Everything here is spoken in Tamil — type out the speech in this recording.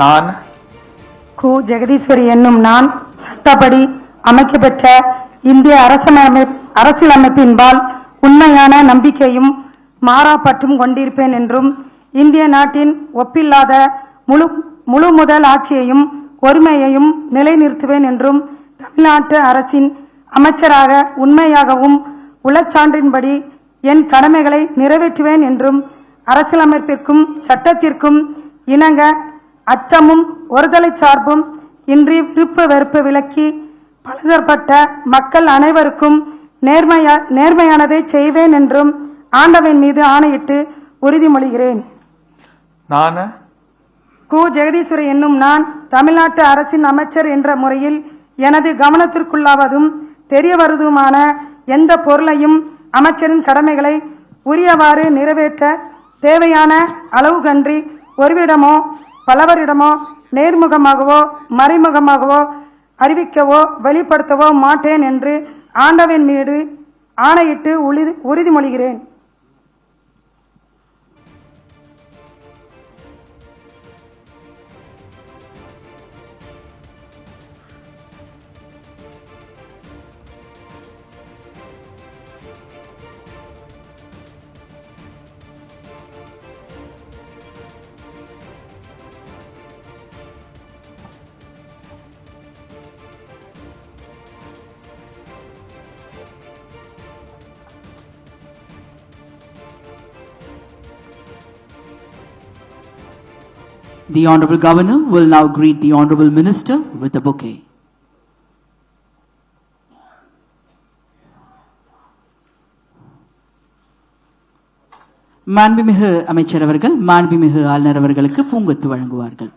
நான் கு. ஜெகதீஸ்வரி என்னும் நான் சட்டப்படி அமைக்கப்பெற்ற இந்திய அரசியலமைப்பின்பால் உண்மையான நம்பிக்கையும் மாறாப்பற்றும் கொண்டிருப்பேன் என்றும் இந்திய நாட்டின் ஒப்பில்லாத முழு முதல் ஆட்சியையும் ஒருமையையும் நிலைநிறுத்துவேன் என்றும் தமிழ்நாட்டு அரசின் அமைச்சராக உண்மையாகவும் உளச்சான்றின்படி என் கடமைகளை நிறைவேற்றுவேன் என்றும் அரசியலமைப்பிற்கும் சட்டத்திற்கும் இணங்க அச்சமும் ஒருதலை சார்பும் இன்றி விருப்ப வெறுப்பு விலக்கி பலதரப்பட்ட மக்கள் அனைவருக்கும் நேர்மையானதை செய்வேன் என்றும் ஆண்டவன் மீது ஆணையிட்டு உறுதிமொழிகிறேன். நான் கு. ஜெகதீஸ்வரி என்னும் நான் தமிழ்நாட்டு அரசின் அமைச்சர் என்ற முறையில் எனது கவனத்திற்குள்ளாவதும் தெரிய வருவதுமான எந்த பொருளையும் அமைச்சரின் கடமைகளை உரியவாறு நிறைவேற்ற தேவையான அளவு கன்றி ஒருவிடமோ பலவரிடமோ நேர்முகமாகவோ மறைமுகமாகவோ அறிவிக்கவோ வெளிப்படுத்தவோ மாட்டேன் என்று ஆண்டவன் மீது ஆணையிட்டு உறுதிமொழிகிறேன். The Honorable Governor will now greet the Honorable Minister with a bouquet. மாண்புமிகு அமைச்சர் அவர்கள் மாண்புமிகு ஆளுநர் அவர்களுக்கு பூங்கொத்து வழங்குவார்கள்.